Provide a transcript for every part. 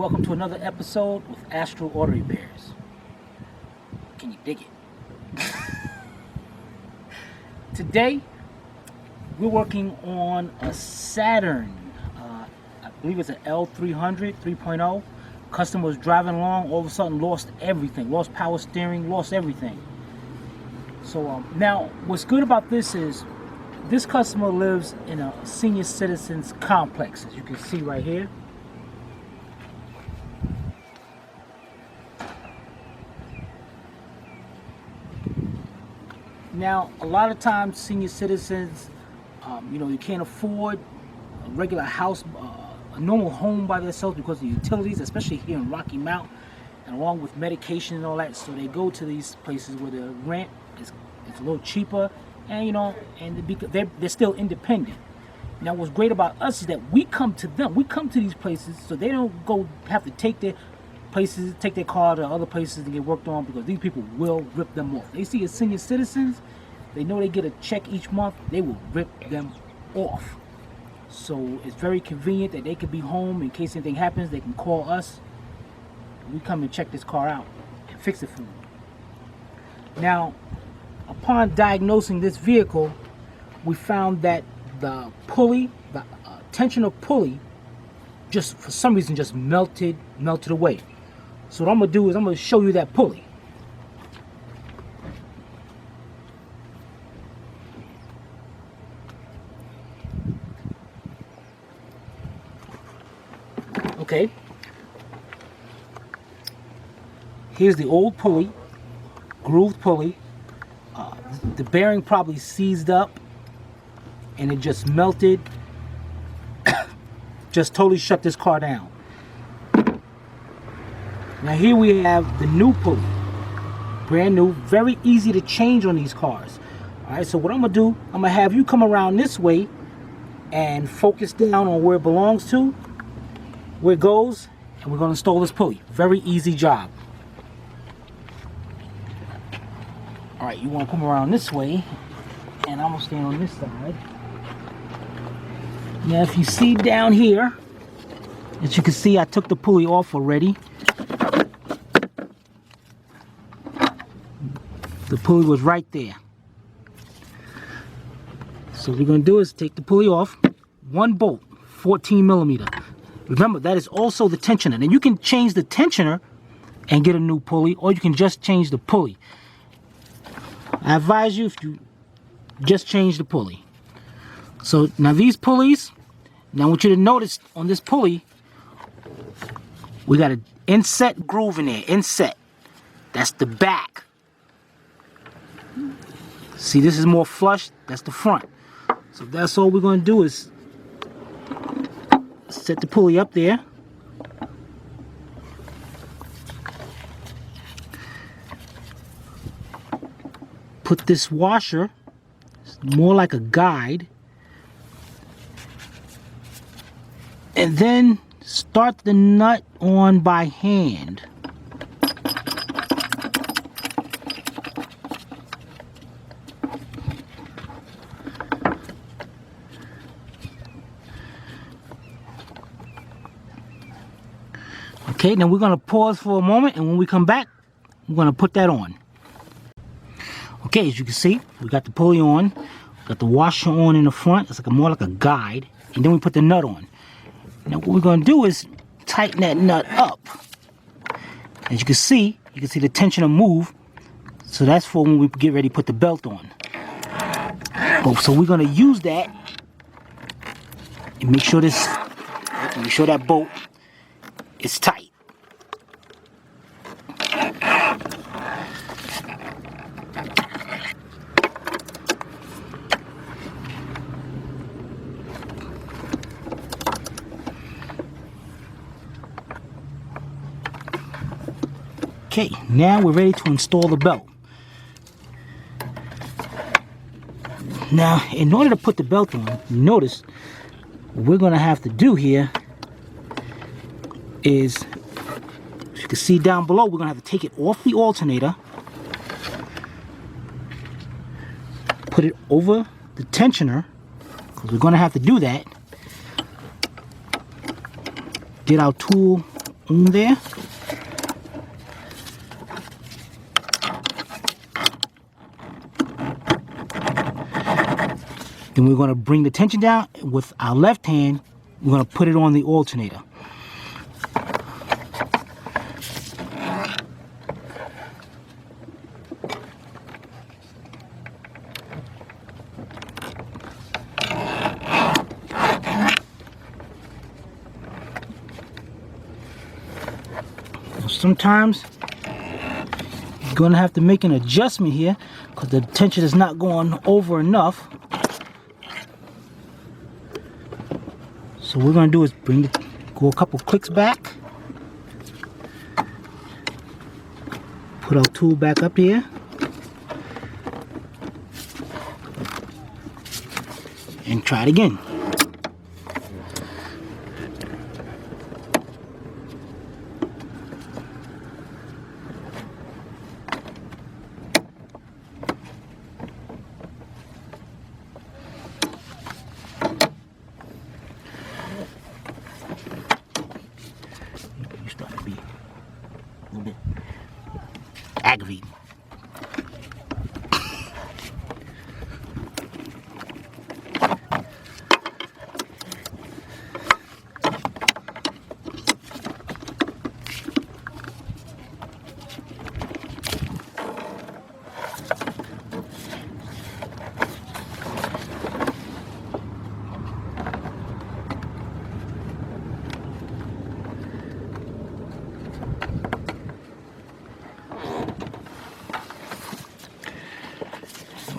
welcome to another episode with Astro Auto Repairs. Can you dig it? Today, we're working on a Saturn, I believe it's an L300 3.0. Customer was driving along, all of a sudden lost everything, lost power steering, lost everything. So now, what's good about this is, this customer lives in a senior citizens complex, as you can see right here. Now, a lot of times, senior citizens, you can't afford a regular house, a normal home by themselves because of the utilities, especially here in Rocky Mount, and along with medication and all that. So they go to these places where the rent is a little cheaper, and they're still independent. Now, what's great about us is that we come to them. We come to these places so they don't have to take their car to other places to get worked on, because these people will rip them off. They see as senior citizens, they know they get a check each month, they will rip them off. So it's very convenient that they could be home in case anything happens. They can call us. We come and check this car out and fix it for them. Now, upon diagnosing this vehicle, we found that the pulley, the tensioner pulley, just for some reason just melted away. So what I'm gonna do is I'm gonna show you that pulley. Okay. Here's the old pulley, grooved pulley. The bearing probably seized up and it just melted, just totally shut this car down. Now here we have the new pulley, brand new, very easy to change on these cars. Alright, so what I'm going to do, I'm going to have you come around this way and focus down on where it belongs to, where it goes, and we're going to install this pulley. Very easy job. Alright, you want to come around this way, and I'm going to stand on this side. Now if you see down here, as you can see, I took the pulley off already. The pulley was right there. So what we're going to do is take the pulley off. One bolt, 14 millimeter. Remember, that is also the tensioner. And you can change the tensioner and get a new pulley, or you can just change the pulley. I advise you if you just change the pulley. So now these pulleys, now I want you to notice on this pulley, we got an inset groove in there, inset. That's the back. See, this is more flush, that's the front. So that's all we're going to do is set the pulley up there. Put this washer, more like a guide, and then start the nut on by hand. Okay, now we're going to pause for a moment, and when we come back, we're going to put that on. Okay, as you can see, we got the pulley on, got the washer on in the front. It's more like a guide, and then we put the nut on. Now what we're going to do is tighten that nut up. As you can see the tensioner move. So that's for when we get ready to put the belt on. So we're going to use that and make sure that bolt is tight. Okay, now we're ready to install the belt. Now, in order to put the belt on, notice what we're going to have to do here is, as you can see down below, we're going to have to take it off the alternator, put it over the tensioner, because we're going to have to do that. Get our tool spoon there. Then we're going to bring the tension down with our left hand. We're going to put it on the alternator. Sometimes you're going to have to make an adjustment here because the tension is not going over enough. So what we're going to do is go a couple clicks back. Put our tool back up here. And try it again. You start to be a little bit aggravating.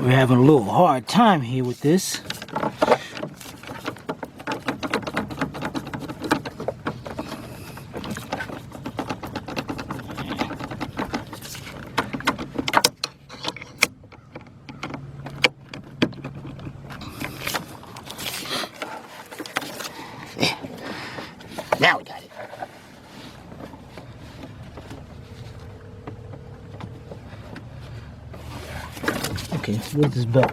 We're having a little hard time here with this. There. Now we got it. Okay, where's this belt?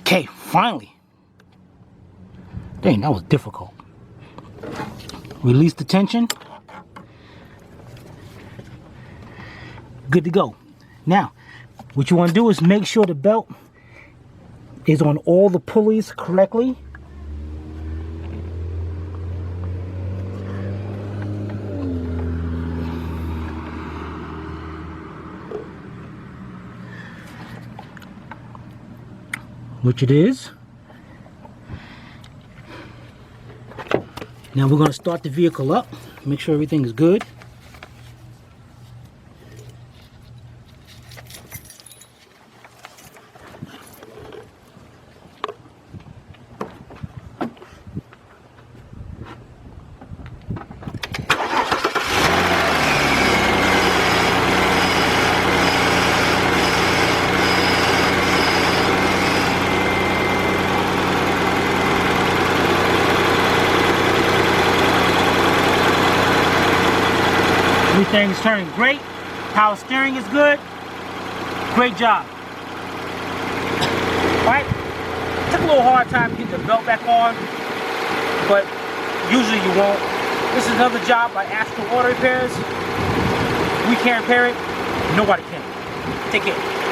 Okay, finally. Dang, that was difficult. Release the tension. Good to go. Now, what you want to do is make sure the belt is on all the pulleys correctly. Which it is. Now we're going to start the vehicle up, make sure everything is good. Everything's turning great. Power steering is good. Great job. Right? Took a little hard time getting the belt back on, but usually you won't. This is another job by Astro Auto Repairs. We can't repair it. Nobody can. Take care.